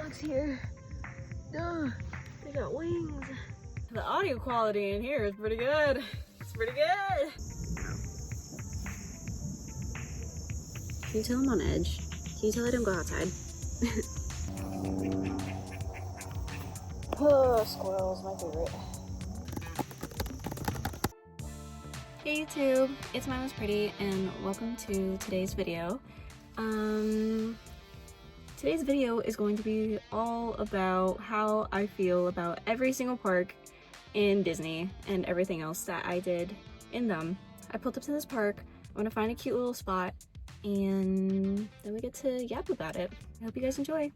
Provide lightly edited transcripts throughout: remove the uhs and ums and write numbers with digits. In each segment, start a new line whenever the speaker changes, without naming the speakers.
bugs here. Duh, they got wings. The audio quality in here is pretty good. It's pretty good. Can you tell I'm on edge? Can you tell I don't go outside? Oh, squirrels, my favorite. Hey YouTube, it's Minewaspretty and welcome to today's video. Today's video is going to be all about how I feel about every single park in Disney and everything else that I did in them. I pulled up to this park, I'm gonna find a cute little spot, and then we get to yap about it. I hope you guys enjoy.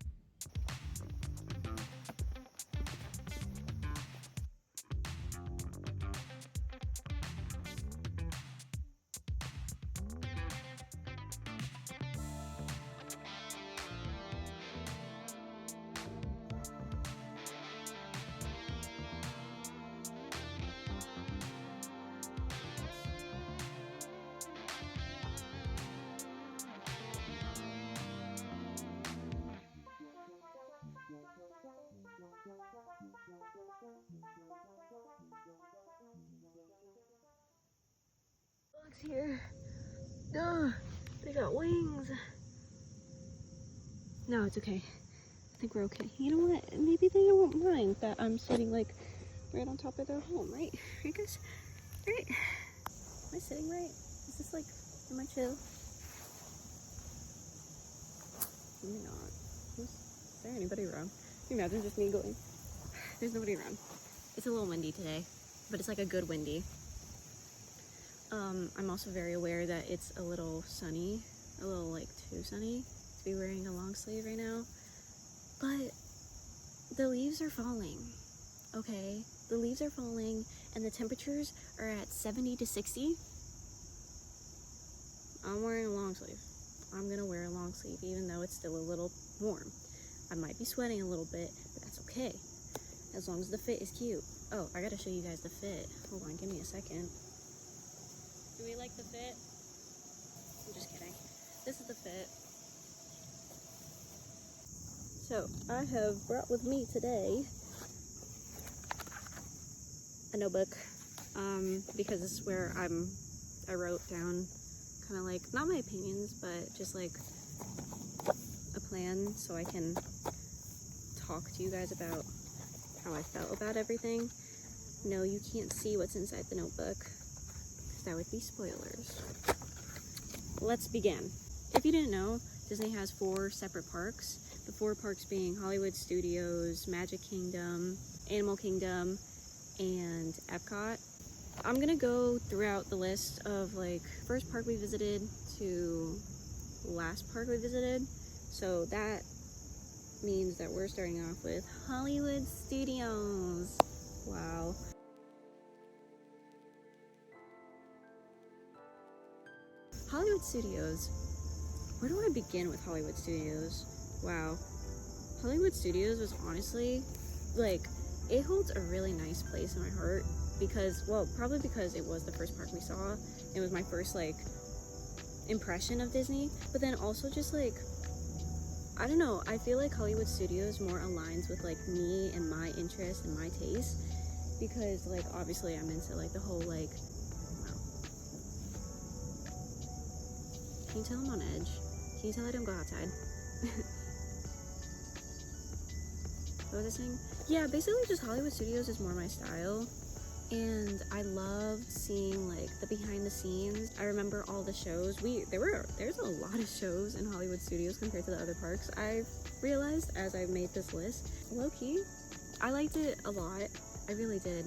Bugs here. Duh, they got wings. No, it's okay. I think we're okay. You know what? Maybe they won't mind that I'm sitting like right on top of their home, right? Right, guys? Right? Am I sitting right? Is this like, am I chill? Maybe not. Is there anybody around? Can you imagine just me going? There's nobody around. It's a little windy today, but it's like a good windy. I'm also very aware that it's a little sunny, a little like too sunny to be wearing a long sleeve right now, but the leaves are falling, okay? The leaves are falling and the temperatures are at 70 to 60. I'm wearing a long sleeve. I'm gonna wear a long sleeve even though it's still a little warm. I might be sweating a little bit, but that's okay, as long as the fit is cute. Oh, I gotta show you guys the fit. Hold on, give me a second. Do we like the fit? I'm just kidding. This is the fit. So, I have brought with me today a notebook, because this is where I wrote down kind of like, not my opinions, but just like a plan so I can talk to you guys about how I felt about everything. No, you can't see what's inside the notebook, because that would be spoilers. Let's begin. If you didn't know, Disney has 4 separate parks. The 4 parks being Hollywood Studios, Magic Kingdom, Animal Kingdom, and Epcot. I'm gonna go throughout the list of like first park we visited to last park we visited. So that means that we're starting off with Hollywood Studios. Wow. Hollywood Studios. Where do I begin with Hollywood Studios? Wow. Hollywood Studios was honestly, like, it holds a really nice place in my heart because, well, probably because it was the first park we saw. It was my first, like, impression of Disney. But then also just, like, I don't know, I feel like Hollywood Studios more aligns with, like, me and my interests and my taste. Because, like, obviously I'm into, like, the whole, like, can you tell I'm on edge? Can you tell I don't go outside? What was I saying? Yeah, basically just Hollywood Studios is more my style. And I loved seeing like the behind the scenes. I remember all the shows. There's a lot of shows in Hollywood Studios compared to the other parks. I've realized as I've made this list. Low-key, I liked it a lot. I really did.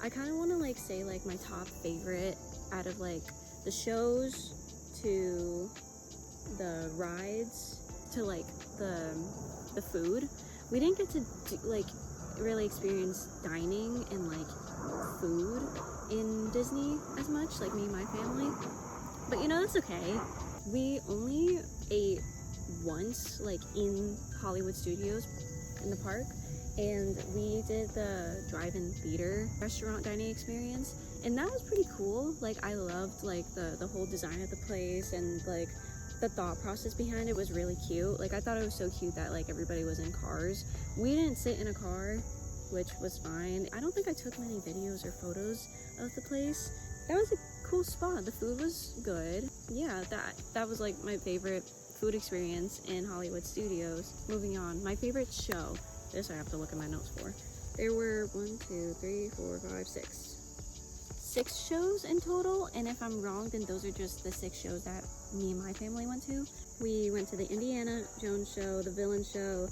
I kind of want to like say like my top favorite out of like the shows to the rides to like the food. We didn't get to like really experience dining and like food in Disney as much, like me and my family, but you know, that's okay. We only ate once like in Hollywood Studios in the park, and we did the drive-in theater restaurant dining experience, and that was pretty cool. Like I loved like the whole design of the place and like the thought process behind it was really cute. Like, I thought it was so cute that like everybody was in cars. We didn't sit in a car, which was fine. I don't think I took many videos or photos of the place. That was a cool spot. The food was good. Yeah, that was like my favorite food experience in Hollywood Studios. Moving on, my favorite show. This I have to look at my notes for. There were 6 shows in total, and if I'm wrong, then those are just the 6 shows that me and my family went to. We went to the Indiana Jones show, the Villain show,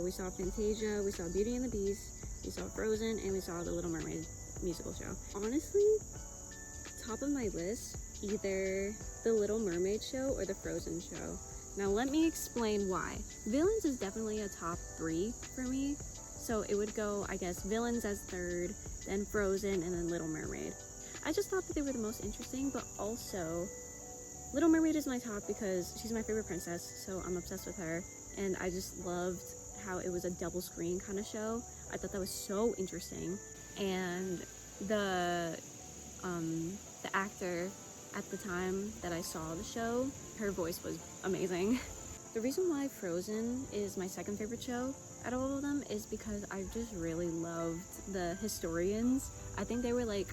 we saw Fantasia, we saw Beauty and the Beast, we saw Frozen, and we saw the Little Mermaid musical show. Honestly, top of my list, either the Little Mermaid show or the Frozen show. Now let me explain why. Villains is definitely a top 3 for me, so it would go, I guess, Villains as 3rd, then Frozen, and then Little Mermaid. I just thought that they were the most interesting, but also Little Mermaid is my top because she's my favorite princess, so I'm obsessed with her, and I just loved how it was a double screen kind of show. I thought that was so interesting, and the actor at the time that I saw the show, her voice was amazing. The reason why Frozen is my second favorite show out of all of them is because I just really loved the historians. I think they were like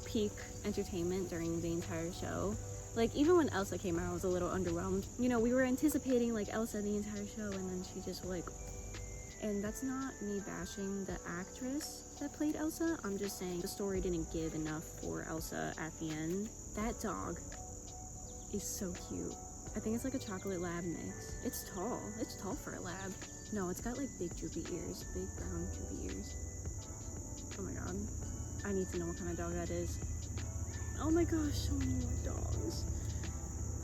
peak entertainment during the entire show. Like, even when Elsa came out, I was a little underwhelmed. You know, we were anticipating like Elsa the entire show, and then she just like, and that's not me bashing the actress that played Elsa. I'm just saying the story didn't give enough for Elsa at the end. That dog is so cute. I think it's like a chocolate lab mix. It's tall. It's tall for a lab. No, it's got like big droopy ears. Big brown droopy ears. Oh my god. I need to know what kind of dog that is. Oh my gosh, so many more dogs.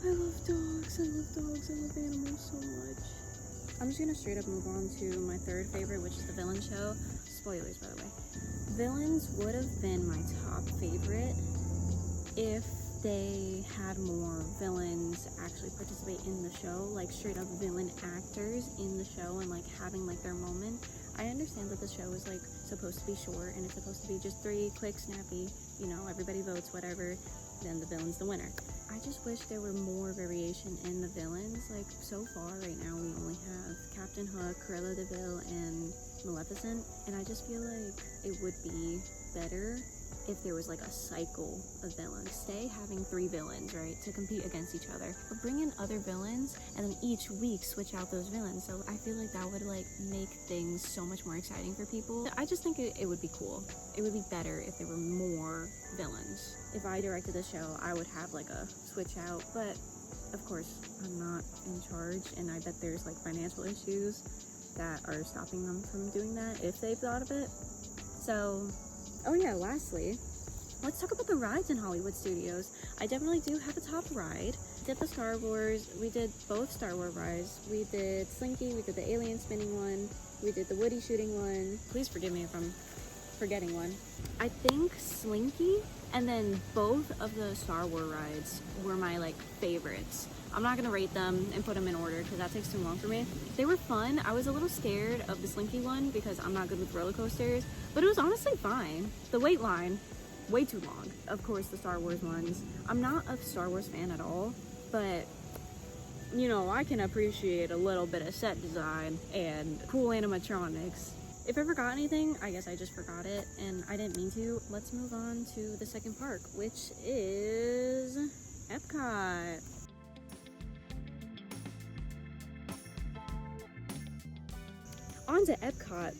I love dogs. I love dogs. I love animals so much. I'm just gonna straight up move on to my third favorite, which is the Villain show. Spoilers, by the way. Villains would have been my top favorite if they had more villains actually participate in the show, like straight up villain actors in the show and like having like their moment. I understand that the show is like supposed to be short and it's supposed to be just 3 quick, snappy, you know, everybody votes, whatever, then the villain's the winner. I just wish there were more variation in the villains. Like, so far right now we only have Captain Hook, Cruella de Vil, and Maleficent, and I just feel like it would be better if there was like a cycle of villains. Stay having 3 villains, right, to compete against each other, but bring in other villains and then each week switch out those villains. So I feel like that would like make things so much more exciting for people. I just think it would be cool. It would be better if there were more villains. If I directed the show, I would have like a switch out, but of course I'm not in charge, and I bet there's like financial issues that are stopping them from doing that if they've thought of it. So, oh yeah, lastly, let's talk about the rides in Hollywood Studios. I definitely do have a top ride. We did the Star Wars, we did both Star Wars rides. We did Slinky, we did the alien spinning one, we did the Woody shooting one. Please forgive me if I'm forgetting one. I think Slinky and then both of the Star Wars rides were my like favorites. I'm not gonna rate them and put them in order because that takes too long for me. They were fun. I was a little scared of the Slinky one because I'm not good with roller coasters, but it was honestly fine. The wait line, way too long. Of course, the Star Wars ones. I'm not a Star Wars fan at all, but you know, I can appreciate a little bit of set design and cool animatronics. If I forgot anything, I guess I just forgot it and I didn't mean to. Let's move on to the second park, which is Epcot. On to Epcot,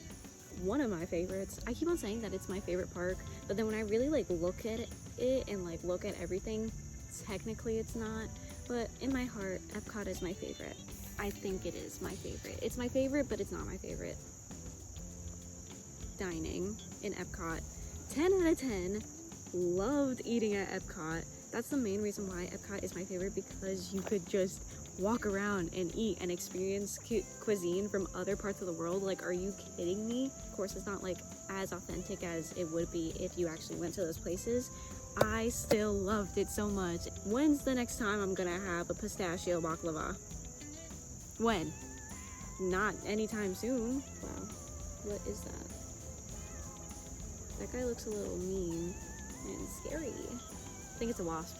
one of my favorites. I keep on saying that it's my favorite park, but then when I really like look at it and like look at everything, technically it's not, but in my heart, Epcot is my favorite. I think it is my favorite. It's my favorite, but it's not my favorite. Dining in Epcot, 10 out of 10. Loved eating at Epcot. That's the main reason why Epcot is my favorite, because you could just walk around and eat and experience cuisine from other parts of the world. Like, are you kidding me? Of course, it's not like as authentic as it would be if you actually went to those places. I still loved it so much. When's the next time I'm gonna have a pistachio baklava? When? Not anytime soon. Wow, what is that? That guy looks a little mean and scary. I think it's a wasp.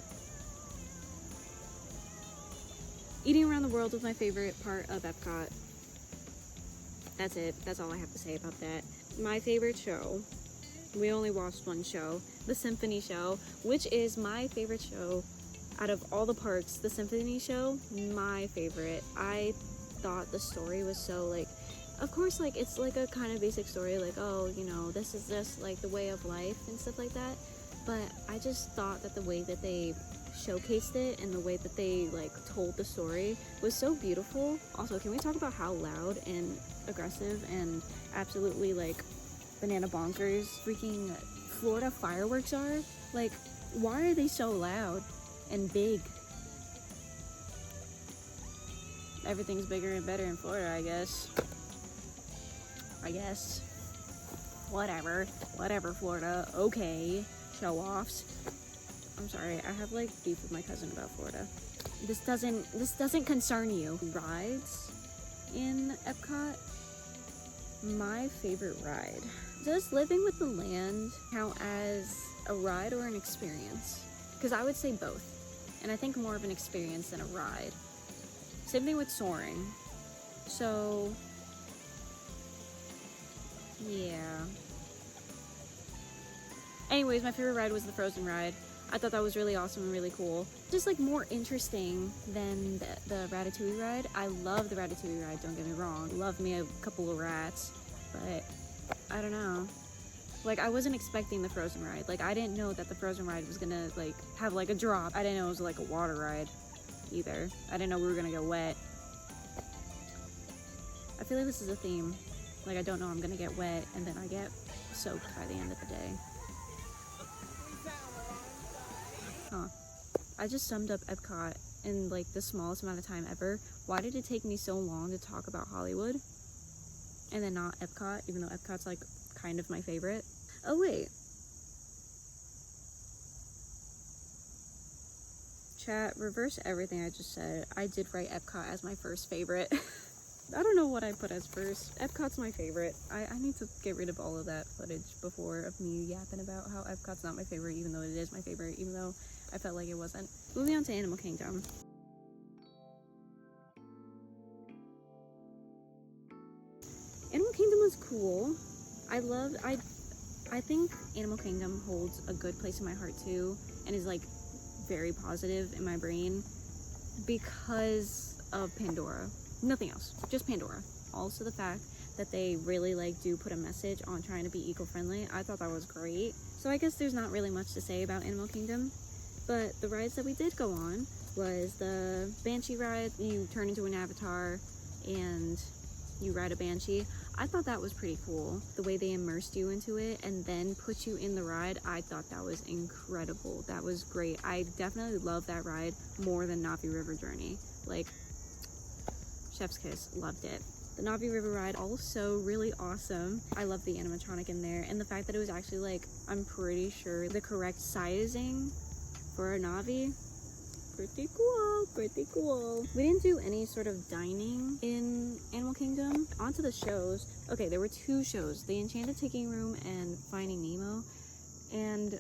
Eating around the world was my favorite part of Epcot. That's it. That's all I have to say about that. My favorite show, we only watched one show, the Symphony Show, which is my favorite show out of all the parks. The Symphony Show, my favorite. I thought the story was so, like, of course, like, it's like a kind of basic story, like, oh, you know, this is just like the way of life and stuff like that. But I just thought that the way that they showcased it and the way that they like told the story was so beautiful. Also, can we talk about how loud and aggressive and absolutely like banana bonkers freaking Florida fireworks are? Like, why are they so loud and big? Everything's bigger and better in Florida, I guess. Whatever, Florida. Okay, show offs. I'm sorry, I have like beef with my cousin about Florida. This doesn't concern you. Rides in Epcot, my favorite ride. Does living with the land count as a ride or an experience? Because I would say both, and I think more of an experience than a ride. Same thing with soaring. So yeah. Anyways, my favorite ride was the Frozen ride. I thought that was really awesome and really cool. Just like more interesting than the Ratatouille ride. I love the Ratatouille ride, don't get me wrong. Love me a couple of rats, but I don't know. Like, I wasn't expecting the Frozen ride. Like, I didn't know that the Frozen ride was gonna like have like a drop. I didn't know it was like a water ride either. I didn't know we were gonna get wet. I feel like this is a theme. Like, I don't know I'm gonna get wet and then I get soaked by the end of the day. Huh. I just summed up Epcot in like the smallest amount of time ever. Why did it take me so long to talk about Hollywood? And then not Epcot, even though Epcot's like kind of my favorite. Oh wait. Chat, reverse everything I just said. I did write Epcot as my first favorite. I don't know what I put as first. Epcot's my favorite. I need to get rid of all of that footage before of me yapping about how Epcot's not my favorite, even though it is my favorite, even though I felt like it wasn't. Moving on to Animal Kingdom. Animal Kingdom was cool. I think Animal Kingdom holds a good place in my heart too, and is like very positive in my brain because of Pandora. Nothing else, just Pandora. Also the fact that they really like do put a message on trying to be eco-friendly. I thought that was great. So I guess there's not really much to say about Animal Kingdom, but the rides that we did go on was the Banshee ride. You turn into an avatar and you ride a Banshee. I thought that was pretty cool. The way they immersed you into it and then put you in the ride, I thought that was incredible. That was great. I definitely love that ride more than Navi River Journey. Like, chef's kiss, loved it. The Navi River ride, also really awesome. I love the animatronic in there, and the fact that it was actually like, I'm pretty sure the correct sizing for a Navi. Pretty cool, pretty cool. We didn't do any sort of dining in Animal Kingdom. On to the shows. Okay, there were two shows, The Enchanted Tiki Room and Finding Nemo, and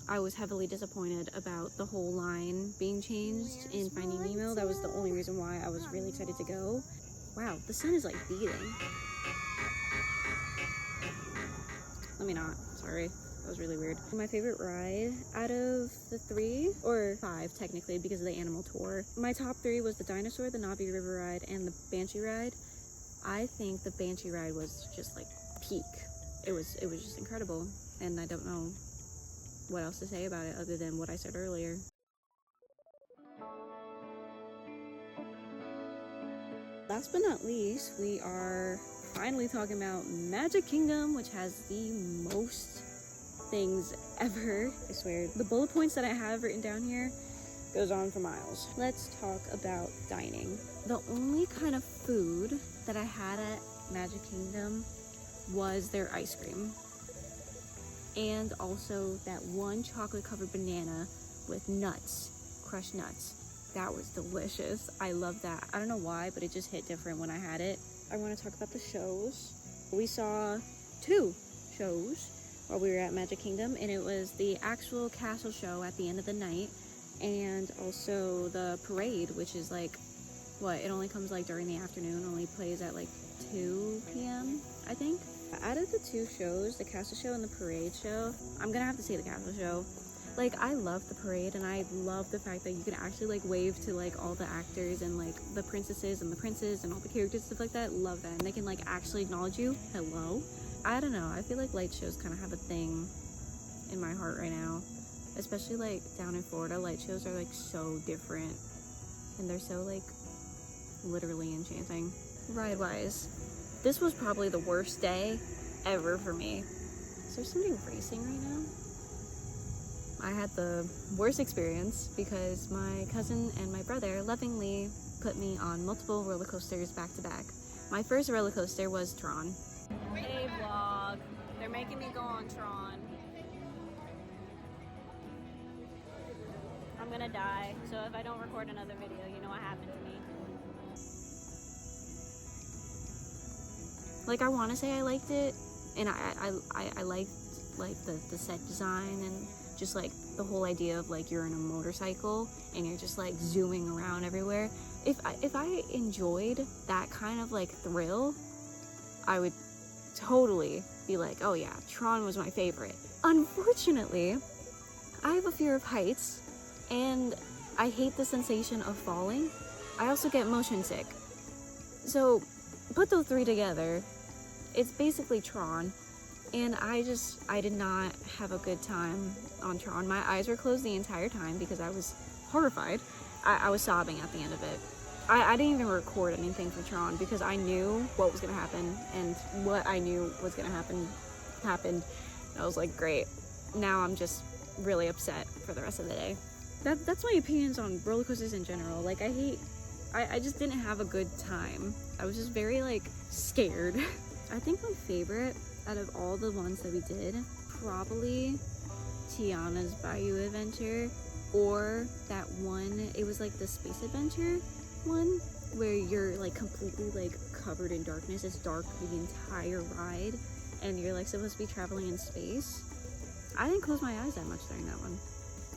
I was heavily disappointed about the whole line being changed in Finding Nemo. That was the only reason why I was really excited to go. Wow, the sun is like beating. Let me not, sorry. That was really weird. My favorite ride out of the 3, or 5 technically because of the animal tour. My top 3 was the dinosaur, the Navi River ride, and the Banshee ride. I think the Banshee ride was just like peak. It was just incredible, and I don't know what else to say about it other than what I said earlier. Last but not least, we are finally talking about Magic Kingdom, which has the most things ever. I swear, the bullet points that I have written down here goes on for miles. Let's talk about dining. The only kind of food that I had at Magic Kingdom was their ice cream, and also that one chocolate covered banana with nuts, crushed nuts. That was delicious. I love that. I don't know why, but it just hit different when I had it. I want to talk about the shows. We saw 2 shows while we were at Magic Kingdom, and it was the actual castle show at the end of the night, and also the parade, which is like what, it only comes like during the afternoon, only plays at like 2 p.m. I think. Out of the two shows, the castle show and the parade show, I'm gonna have to say the castle show. Like, I love the parade, and I love the fact that you can actually like wave to like all the actors and like the princesses and the princes and all the characters, stuff like that. Love that. And they can like actually acknowledge you. Hello. I don't know, I feel like light shows kind of have a thing in my heart right now, especially like down in Florida. Light shows are like so different, and they're so like literally enchanting. Ride wise, this was probably the worst day ever for me. Is there somebody racing right now? I had the worst experience because my cousin and my brother lovingly put me on multiple roller coasters back to back. My first roller coaster was Tron. Hey vlog, they're making me go on Tron. I'm gonna die, so if I don't record another video, you know what happened to me. Like, I want to say I liked it, and I liked like the set design and just like the whole idea of like you're in a motorcycle and you're just like zooming around everywhere. If I enjoyed that kind of like thrill, I would totally be like, oh yeah, Tron was my favorite. Unfortunately, I have a fear of heights, and I hate the sensation of falling. I also get motion sick. So put those three together, it's basically Tron. And I did not have a good time on Tron. My eyes were closed the entire time because I was horrified. I was sobbing at the end of it. I didn't even record anything for Tron because I knew what was going to happen, and what I knew was going to happen happened. And I was like, great. Now I'm just really upset for the rest of the day. That's my opinions on roller coasters in general. Like, I just didn't have a good time. I was just very like scared. I think my favorite out of all the ones that we did, probably Tiana's Bayou Adventure, or that one, it was like the Space Adventure one, where you're like completely like covered in darkness. It's dark the entire ride, and you're like supposed to be traveling in space. I didn't close my eyes that much during that one,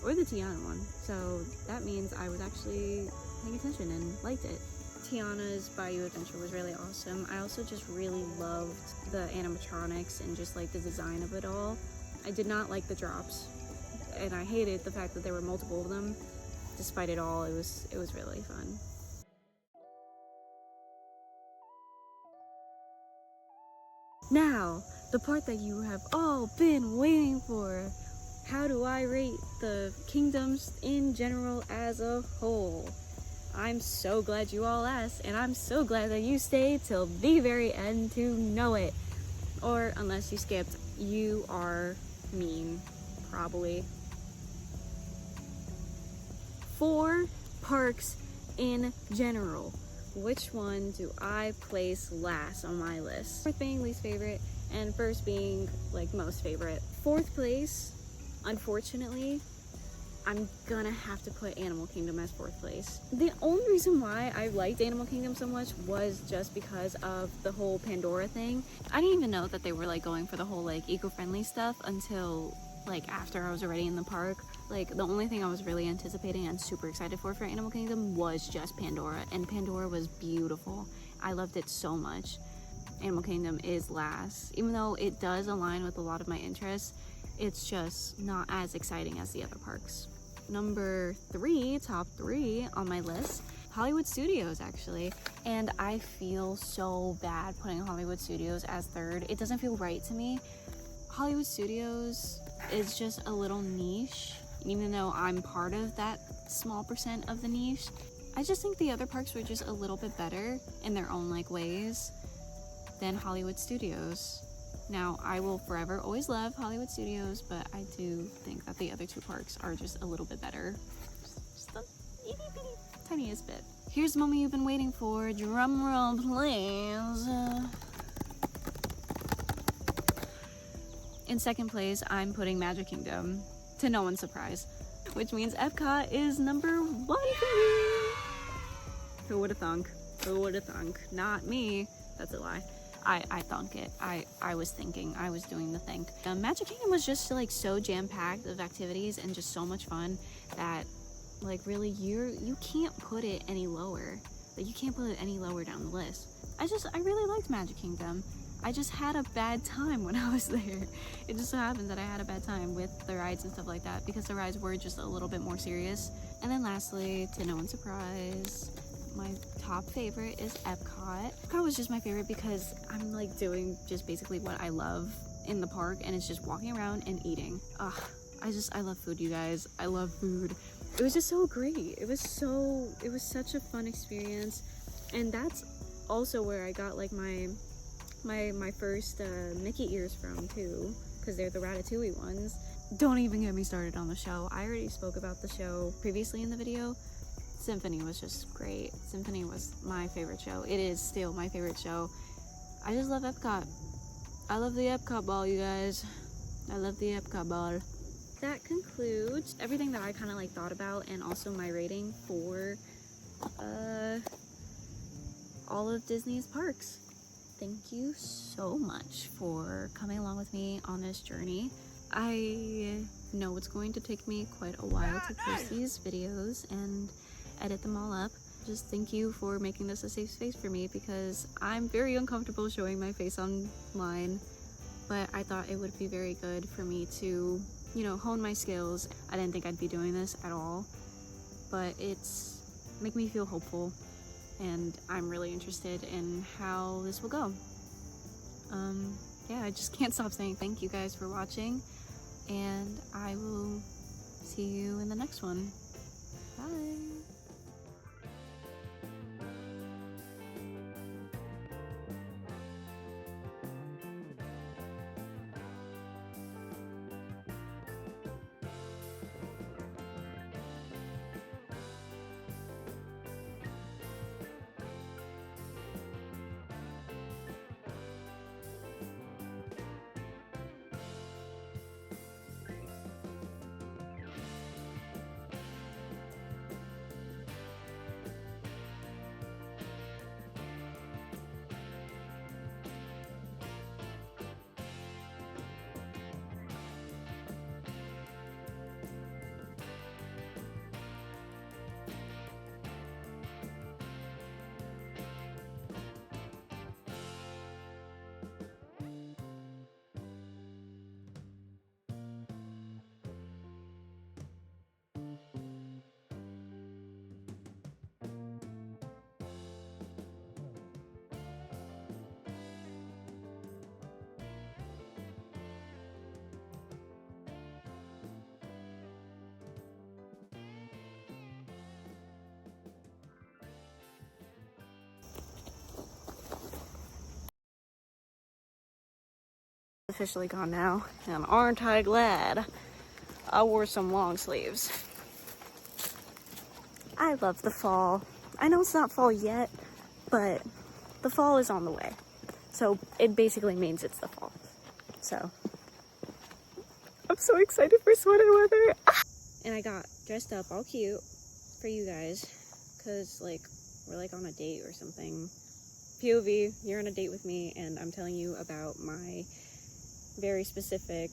or the Tiana one, so that means I was actually paying attention and liked it. Tiana's Bayou Adventure was really awesome. I also just really loved the animatronics and just like the design of it all. I did not like the drops, and I hated the fact that there were multiple of them. Despite it all, it was really fun. Now, the part that you have all been waiting for. How do I rate the kingdoms in general as a whole? I'm so glad you all asked, and I'm so glad that you stayed till the very end to know it. Or unless you skipped, you are mean, probably. 4 parks in general. Which one do I place last on my list? 4th being least favorite, and 1st being like most favorite. 4th place, unfortunately, I'm gonna have to put Animal Kingdom as 4th place. The only reason why I liked Animal Kingdom so much was just because of the whole Pandora thing. I didn't even know that they were like going for the whole like eco-friendly stuff until like after I was already in the park. Like, the only thing I was really anticipating and super excited for Animal Kingdom was just Pandora, and Pandora was beautiful. I loved it so much. Animal Kingdom is last. Even though it does align with a lot of my interests, it's just not as exciting as the other parks. Number 3, top 3 on my list, Hollywood Studios actually. And I feel so bad putting Hollywood Studios as 3rd. It doesn't feel right to me. Hollywood Studios is just a little niche, even though I'm part of that small percent of the niche. I just think the other parks were just a little bit better in their own like ways than Hollywood Studios. Now, I will forever always love Hollywood Studios, but I do think that the other 2 parks are just a little bit better. Just the itty bitty tiniest bit. Here's the moment you've been waiting for. Drum roll, please. In 2nd place, I'm putting Magic Kingdom, to no one's surprise, which means Epcot is number 1 for me. Who would have thunk? Who would have thunk? Not me. That's a lie. I thunk it. I was thinking. I was doing the think. Magic Kingdom was just like so jam-packed of activities and just so much fun that like really you can't put it any lower. Like, you can't put it any lower down the list. I really liked Magic Kingdom. I just had a bad time when I was there. It just so happened that I had a bad time with the rides and stuff like that because the rides were just a little bit more serious. And then lastly, to no one's surprise, my top favorite is Epcot. Epcot was just my favorite because I'm like doing just basically what I love in the park, and it's just walking around and eating. Ugh, I love food, you guys. I love food. It was just so great. It was such a fun experience. And that's also where I got like my first Mickey ears from too, because they're the Ratatouille ones. Don't even get me started on the show. I already spoke about the show previously in the video. Symphony was just great. Symphony was my favorite show. It is still my favorite show. I just love Epcot. I love the Epcot ball, you guys. I love the Epcot ball. That concludes everything that I kind of like thought about, and also my rating for all of Disney's parks. Thank you so much for coming along with me on this journey. I know it's going to take me quite a while to post these videos and edit them all up. Just thank you for making this a safe space for me, because I'm very uncomfortable showing my face online, but I thought it would be very good for me to, you know, hone my skills. I didn't think I'd be doing this at all, but it's make me feel hopeful, and I'm really interested in how this will go. Yeah, I just can't stop saying thank you guys for watching, and I will see you in the next one. Bye! Officially gone now, and aren't I glad I wore some long sleeves. I love the fall. I know it's not fall yet, but the fall is on the way, so it basically means it's the fall. So I'm so excited for sweater weather. And I got dressed up all cute for you guys, because like we're like on a date or something. POV, you're on a date with me, and I'm telling you about my very specific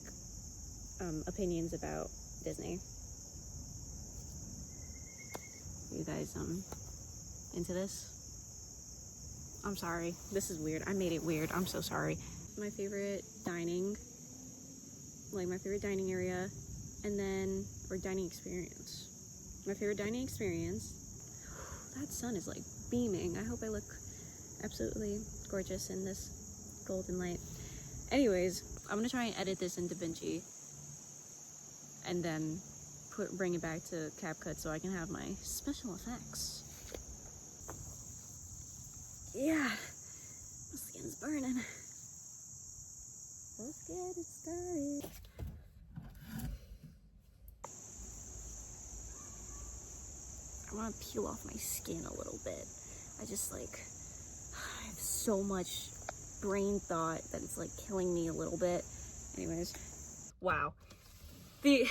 opinions about Disney. You guys into this? I'm sorry, this is weird. I made it weird. I'm so sorry. My favorite dining, like my favorite dining area, and then or dining experience. My favorite dining experience. That sun is like beaming. I hope I look absolutely gorgeous in this golden light. Anyways, I'm gonna try and edit this in Davinci and then bring it back to CapCut so I can have my special effects. Yeah, my skin's burning. Let's get it started. I want to peel off my skin a little bit. I just like, I have so much brain thought that it's like killing me a little bit. Anyways, wow, the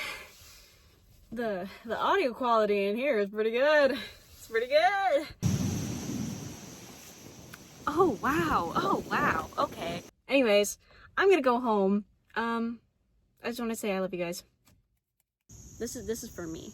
audio quality in here is pretty good. It's pretty good. Oh wow, okay. Anyways, I'm gonna go home. I just want to say I love you guys. This is for me.